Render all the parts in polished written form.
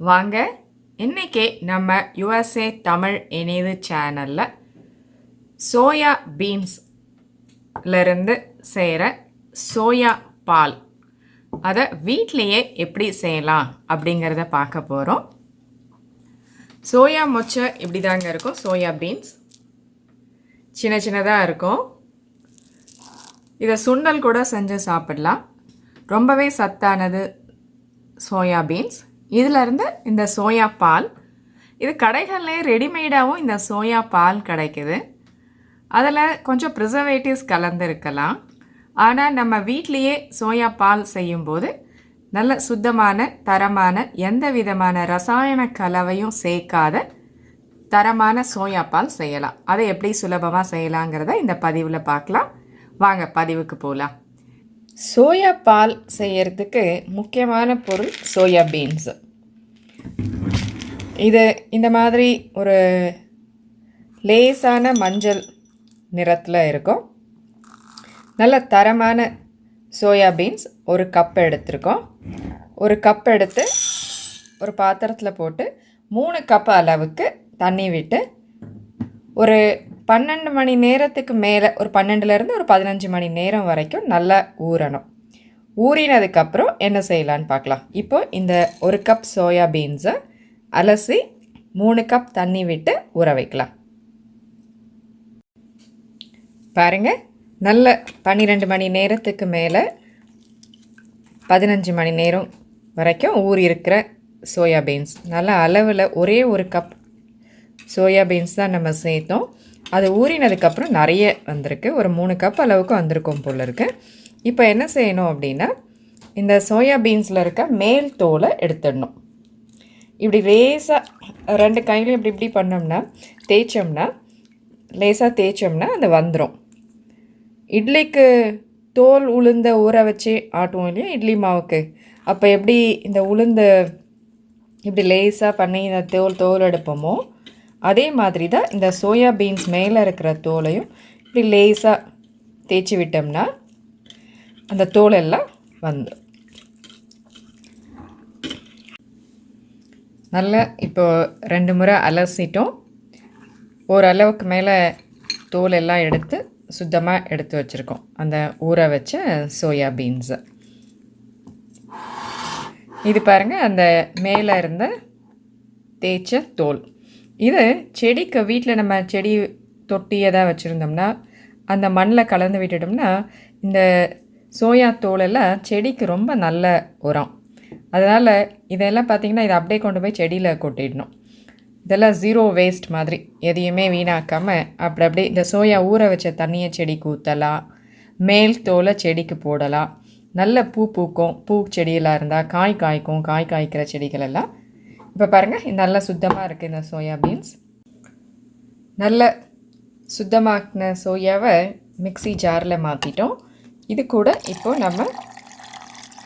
வாங்க இன்னைக்கு நம்ம USA தமிழ் இனிது சேனலில் சோயா பீன்ஸ்லேருந்து செய்கிற சோயா பால் அதை வீட்டிலையே எப்படி செய்யலாம் அப்படிங்கிறத பார்க்க போகிறோம். சோயா மொச்சை இப்படி தாங்க இருக்கும். சோயா பீன்ஸ் சின்ன சின்னதாக இருக்கும். இதை சுண்டல் கூட செஞ்சு சாப்பிடலாம். ரொம்பவே சத்தானது சோயா பீன்ஸ். இதிலேருந்து இந்த சோயா பால், இது கடைகள்லே ரெடிமேடாகவும் இந்த சோயா பால் கிடைக்குது. அதில் கொஞ்சம் ப்ரிசர்வேட்டிவ்ஸ் கலந்துருக்கலாம். ஆனால் நம்ம வீட்லேயே சோயா பால் செய்யும்போது நல்ல சுத்தமான தரமான எந்த விதமான ரசாயன கலவையும் சேர்க்காத தரமான சோயா பால் செய்யலாம். அதை எப்படி சுலபமாக செய்யலாங்கிறத இந்த பதிவில் பார்க்கலாம். வாங்க பதிவுக்கு போகலாம். சோயா பால் செய்யறதுக்கு முக்கியமான பொருள் சோயா பீன்ஸ். இது இந்த மாதிரி ஒரு லேசான மஞ்சள் நிறத்தில் இருக்கும். நல்ல தரமான சோயா பீன்ஸ் ஒரு கப் எடுத்திருக்கோம். ஒரு கப் எடுத்து ஒரு பாத்திரத்தில் போட்டு 3 கப் அளவுக்கு தண்ணி விட்டு ஒரு 12 மணி நேரத்துக்கு மேலே, ஒரு 12லேருந்து ஒரு 15 மணி நேரம் வரைக்கும் நல்லா ஊறணும். ஊறினதுக்கப்புறம் என்ன செய்யலான்னு பார்க்கலாம். இப்போ இந்த ஒரு கப் சோயா பீன்ஸை அலசி 3 கப் தண்ணி விட்டு ஊற வைக்கலாம். பாருங்கள், நல்ல 12 மணி நேரத்துக்கு மேலே 15 மணி நேரம் வரைக்கும் ஊறி இருக்கிற சோயா பீன்ஸ். நல்ல அளவில் ஒரே ஒரு கப் சோயா பீன்ஸ் தான் நம்ம சேர்த்தோம். அது ஊறினதுக்கப்புறம் நிறைய வந்திருக்கு. ஒரு 3 கப் அளவுக்கு வந்திருக்கும் போல் இருக்குது. இப்போ என்ன செய்யணும் அப்படின்னா, இந்த சோயா பீன்ஸில் இருக்க மேல் தோலை எடுத்துடணும். இப்படி லேசாக 2 கையிலையும் இப்படி இப்படி பண்ணோம்னா லேசாக தேய்ச்சோம்னா அது வந்துடும். இட்லிக்கு தோல் உளுந்த ஊற வச்சு ஆட்டுவோம் இல்லையா, இட்லி மாவுக்கு, அப்போ எப்படி இந்த உளுந்து இப்படி லேசாக பண்ணி இந்த தோல் எடுப்போமோ அதே மாதிரி தான் இந்த சோயா பீன்ஸ் மேலே இருக்கிற தோலையும் இப்படி லேசாக தேய்ச்சி விட்டோம்னா அந்த தோலெல்லாம் வந்துடும். நல்லா இப்போ 2 முறை அலசிட்டோம். ஓரளவுக்கு மேலே தோலெல்லாம் எடுத்து சுத்தமாக எடுத்து வச்சுருக்கோம் அந்த ஊற வச்ச சோயா பீன்ஸை. இது பாருங்கள், அந்த மேலே இருந்த தேய்ச்ச தோல். இது செடிக்கு வீட்டில் நம்ம செடி தொட்டியை தான் வச்சுருந்தோம்னா அந்த மண்ணில் கலந்து விட்டுட்டோம்னா இந்த சோயா தோலெல்லாம் செடிக்கு ரொம்ப நல்ல உரம். அதனால் இதெல்லாம் பார்த்திங்கன்னா இதை அப்படியே கொண்டு போய் செடியில் கொட்டிடணும். இதெல்லாம் ஜீரோ வேஸ்ட் மாதிரி, எதையுமே வீணாக்காமல் அப்படியே இந்த சோயா ஊற வச்ச தண்ணியை செடிக்கு ஊற்றலாம். மேல் தோலை செடிக்கு போடலாம். நல்ல பூ பூக்கும். பூ செடியெல்லாம் இருந்தால் காய் காய்க்கும். காய் காய்க்கிற செடிகள் எல்லாம். இப்போ பாருங்கள், நல்லா சுத்தமாக இருக்குது இந்த சோயா பீன்ஸ். நல்ல சுத்தமாக்கின சோயாவை மிக்ஸி ஜாரில் மாற்றிட்டோம். இது கூட இப்போ நம்ம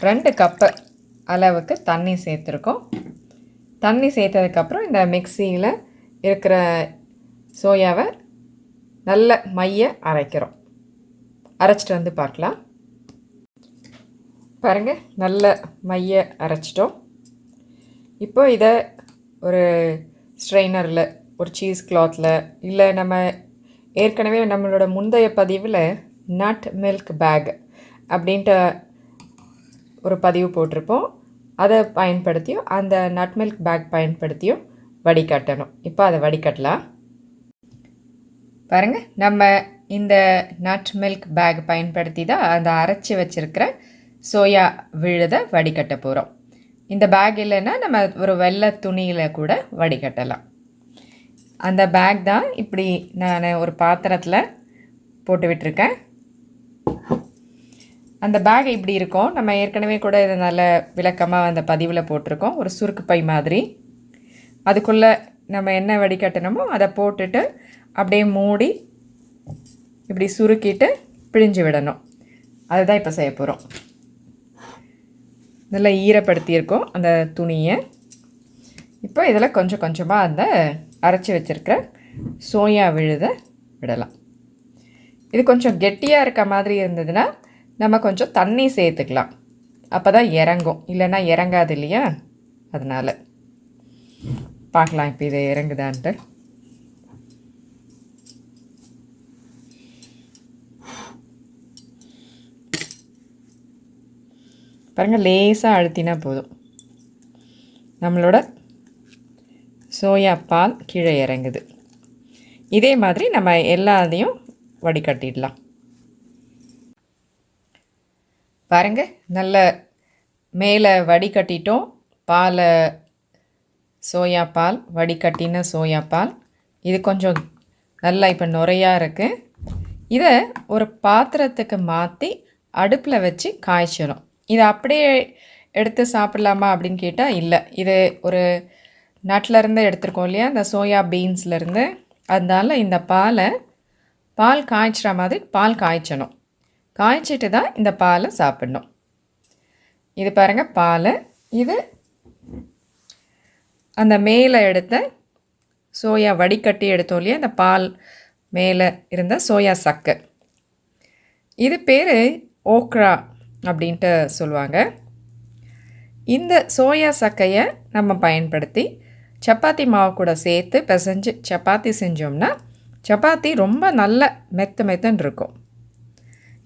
2 கப்பு அளவுக்கு தண்ணி சேர்த்துருக்கோம். தண்ணி சேர்த்ததுக்கப்புறம் இந்த மிக்ஸியில் இருக்கிற சோயாவை நல்ல மைய அரைக்கிறோம். அரைச்சிட்டு வந்து பார்க்கலாம். பாருங்கள், நல்ல மைய அரைச்சிட்டோம். இப்போ இதை ஒரு ஸ்ட்ரெயினரில், ஒரு சீஸ் கிளாத்தில், இல்லை நம்ம ஏற்கனவே நம்மளோட முந்தைய பதிவில் நட் மில்க் பேக் அப்படின்ட்டு ஒரு பதிவு போட்டிருப்போம். அதை பயன்படுத்தியும் அந்த நட் மில்க் பேக் பயன்படுத்தியும் வடிகட்டணும். இப்போ அதை வடிகட்டலாம். பாருங்கள், நம்ம இந்த நட் மில்க் பேக் பயன்படுத்தி தான் அந்த அரைச்சி வச்சுருக்கிற சோயா விழுதை வடிகட்ட போகிறோம். இந்த பேக் இல்லைன்னா நம்ம ஒரு வெள்ளை துணியில் கூட வடிகட்டலாம். அந்த பேக் தான் இப்படி நான் ஒரு பாத்திரத்தில் போட்டு விட்டுருக்கேன். அந்த பேக் இப்படி இருக்கும். நம்ம ஏற்கனவே கூட இதை நல்ல விளக்கமாக அந்த பதிவில் போட்டிருக்கோம். ஒரு சுருக்கு பை மாதிரி. அதுக்குள்ளே நம்ம என்ன வடிகட்டணுமோ அதை போட்டுட்டு அப்படியே மூடி இப்படி சுருக்கிட்டு பிழிஞ்சு விடணும். அதுதான் இப்போ செய்ய போகிறோம். நல்லா ஈரப்படுத்தியிருக்கோம் அந்த துணியை. இப்போ இதில் கொஞ்சம் கொஞ்சமாக அந்த அரைச்சி வச்சுருக்கிற சோயா விழுதை விடலாம். இது கொஞ்சம் கெட்டியாக இருக்க மாதிரி இருந்ததுன்னா நம்ம கொஞ்சம் தண்ணி சேர்த்துக்கலாம். அப்போ தான் இறங்கும், இல்லைன்னா இறங்காது இல்லையா, அதனால். பார்க்கலாம் இப்போ இதை இறங்குதான்ட்டு. பாருங்கள், லேசாக அழுத்தினா போதும், நம்மளோட சோயா பால் கீழே இறங்குது. இதே மாதிரி நம்ம எல்லாத்தையும் வடிகட்டிடலாம். பாருங்கள், நல்ல மேலே வடிகட்டிட்டோம். பாலை சோயா பால், வடிகட்டின சோயா பால். இது கொஞ்சம் நல்லா இப்போ நுரையாக இருக்குது. இதை ஒரு பாத்திரத்துக்கு மாற்றி அடுப்பில் வச்சு காய்ச்சணும். இதை அப்படியே எடுத்து சாப்பிட்லாமா அப்படின்னு கேட்டால் இல்லை. இது ஒரு நட்லேருந்து எடுத்துருக்கோம் இல்லையா, இந்த சோயா பீன்ஸ்லேருந்து. அதனால் இந்த பால் காய்ச்சுற மாதிரி பால் காய்ச்சணும். காய்ச்சிட்டு தான் இந்த பாலை சாப்பிடணும். இது பாருங்கள் பால். இது அந்த மேலே எடுத்த சோயா வடிகட்டி எடுத்தோம் இல்லையா, அந்த பால் மேலே இருந்த சோயா சக்கை. இது பேர் ஓக்ரா அப்படின்ட்டு சொல்லுவாங்க. இந்த சோயா சக்கையை நம்ம பயன்படுத்தி சப்பாத்தி மாவு கூட சேர்த்து பிசைஞ்சு சப்பாத்தி செஞ்சோம்னா சப்பாத்தி ரொம்ப நல்ல மெத்துன்னு இருக்கும்.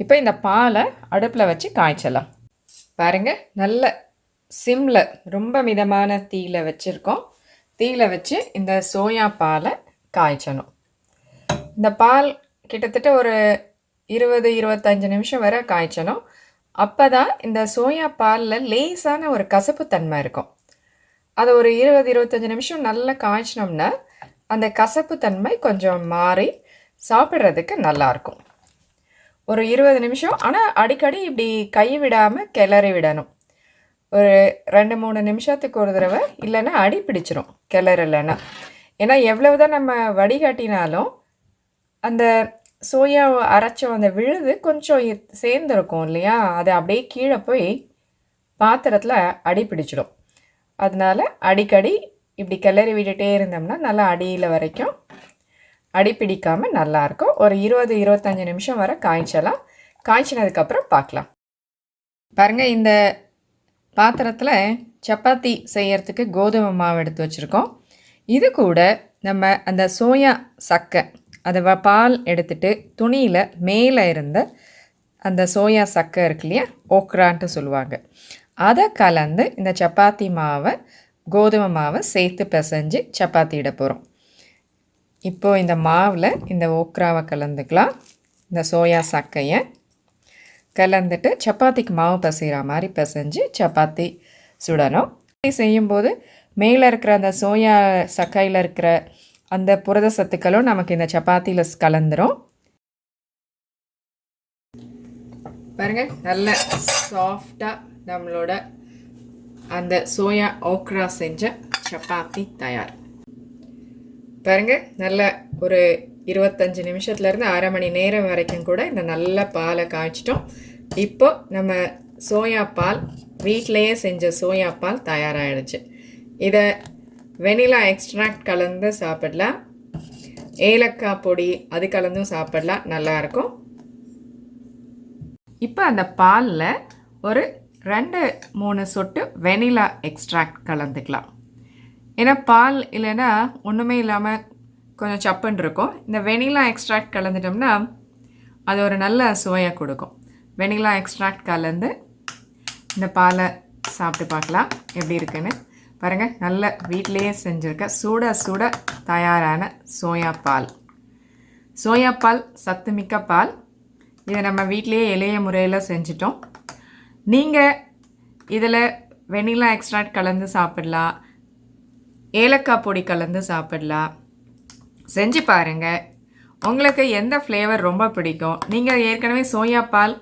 இப்போ இந்த பாலை அடுப்பில் வச்சு காய்ச்சலாம். பாருங்கள், நல்ல சிம்மில் ரொம்ப மிதமான தீயில் வச்சுருக்கோம். தீயில் வச்சு இந்த சோயா பாலை காய்ச்சணும். இந்த பால் கிட்டத்தட்ட ஒரு 20-25 நிமிஷம் வரை காய்ச்சணும். அப்போ தான் இந்த சோயா பாலில் லேசான ஒரு கசப்புத்தன்மை இருக்கும். அதை ஒரு 20-25 நிமிஷம் நல்லா காய்ச்சினோம்னா அந்த கசப்புத்தன்மை கொஞ்சம் மாறி சாப்பிட்றதுக்கு நல்லாயிருக்கும். ஒரு 20 நிமிஷம், ஆனால் அடிக்கடி இப்படி கை விடாமல் கிளறி விடணும். ஒரு 2-3 நிமிஷத்துக்கு ஒரு தடவை, இல்லைன்னா அடி பிடிச்சிரும் கிளறலைன்னா. ஏன்னா எவ்வளவு தான் நம்ம வடிகட்டினாலும் அந்த சோயா அரைச்சோம் அந்த விழுது கொஞ்சம் சேர்ந்துருக்கும் இல்லையா, அது அப்படியே கீழே போய் பாத்திரத்தில் அடி பிடிச்சிடும். அதனால் அடிக்கடி இப்படி கிளறி விட்டுட்டே இருந்தோம்னா நல்லா அடியில் வரைக்கும் அடி பிடிக்காமல் நல்லாயிருக்கும். ஒரு 20-25 நிமிஷம் வரை காய்ச்சலாம். காய்ச்சினதுக்கப்புறம் பார்க்கலாம். பாருங்கள், இந்த பாத்திரத்தில் சப்பாத்தி செய்யறதுக்கு கோதுமை மாவு எடுத்து வச்சுருக்கோம். இது கூட நம்ம அந்த சோயா சக்கை, அதை பால் எடுத்துட்டு துணியில் மேலே இருந்த அந்த சோயா சக்கை இருக்கு இல்லையா, ஓக்ரான்ட்டு சொல்லுவாங்க, அதை கலந்து இந்த சப்பாத்தி மாவை கோதுமை மாவை சேர்த்து பிசைஞ்சு சப்பாத்தி இட போகிறோம். இப்போது இந்த மாவில் இந்த ஓக்ராவை கலந்துக்கலாம். இந்த சோயா சக்கையை கலந்துட்டு சப்பாத்திக்கு மாவு பிசைகிற மாதிரி பிசைஞ்சு சப்பாத்தி சுடணும். செய்யும்போது மேலே இருக்கிற அந்த சோயா சக்கையில் இருக்கிற அந்த புரத சத்துக்களும் நமக்கு இந்த சப்பாத்தியில் கலந்துரும். பாருங்கள், நல்ல சாஃப்டாக நம்மளோட அந்த சோயா ஓக்ரா செஞ்ச சப்பாத்தி தயார். பாருங்கள், நல்ல ஒரு 25 நிமிஷத்துலேருந்து அரை மணி நேரம் வரைக்கும் கூட இந்த நல்ல பாலை காய்ச்சிட்டோம். இப்போ நம்ம சோயா பால், வீட்டிலையே செஞ்ச சோயா பால் தயாராகிடுச்சு. இதை வெனிலா எக்ஸ்ட்ராக்ட் கலந்து சாப்பிடலாம், ஏலக்காய் பொடி அது கலந்தும் சாப்பிடலாம், நல்லாயிருக்கும். இப்போ அந்த பாலில் ஒரு 2-3 சொட்டு வெனிலா எக்ஸ்ட்ராக்ட் கலந்துக்கலாம். ஏன்னா பால் இல்லைன்னா ஒன்றுமே இல்லாமல் கொஞ்சம் சப்புன்னு இருக்கும். இந்த வெனிலா எக்ஸ்ட்ராக்ட் கலந்துட்டோம்னா அது ஒரு நல்ல சுவையை கொடுக்கும். வெனிலா எக்ஸ்ட்ராக்ட் கலந்து இந்த பாலை சாப்பிட்டு பார்க்கலாம் எப்படி இருக்குன்னு. பாருங்கள், நல்ல வீட்டிலையே செஞ்சுருக்க சுட தயாரான சோயா பால். சோயா பால் சத்துமிக்க பால். இதை நம்ம வீட்டிலையே எளிய முறையில் செஞ்சிட்டோம். நீங்கள் இதில் வெனிலா எக்ஸ்ட்ராக்ட் கலந்து சாப்பிடலாம், ஏலக்காய் பொடி கலந்து சாப்பிடலாம். செஞ்சு பாருங்கள், உங்களுக்கு எந்த ஃப்ளேவர் ரொம்ப பிடிக்கும். நீங்கள் ஏற்கனவே சோயா பால்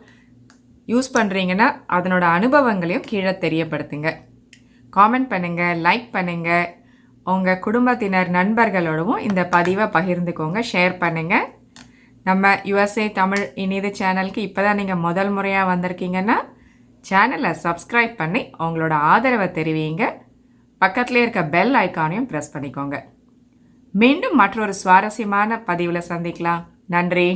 யூஸ் பண்ணுறீங்கன்னா அதனோட அனுபவங்களையும் கீழே தெரியப்படுத்துங்க. காமெண்ட் பண்ணுங்கள், லைக் பண்ணுங்கள். உங்கள் குடும்பத்தினர் நண்பர்களோடவும் இந்த பதிவை பகிர்ந்துக்கோங்க, ஷேர் பண்ணுங்கள். நம்ம USA தமிழ் இனிது சேனலுக்கு இப்போ தான் நீங்கள் முதல் முறையாக வந்திருக்கீங்கன்னா சேனலை சப்ஸ்கிரைப் பண்ணி உங்களோட ஆதரவை தெரிவிங்க. பக்கத்துலேயே இருக்க பெல் ஐக்கானையும் ப்ரெஸ் பண்ணிக்கோங்க. மீண்டும் மற்றொரு சுவாரஸ்யமான பதிவில் சந்திக்கலாம். நன்றி.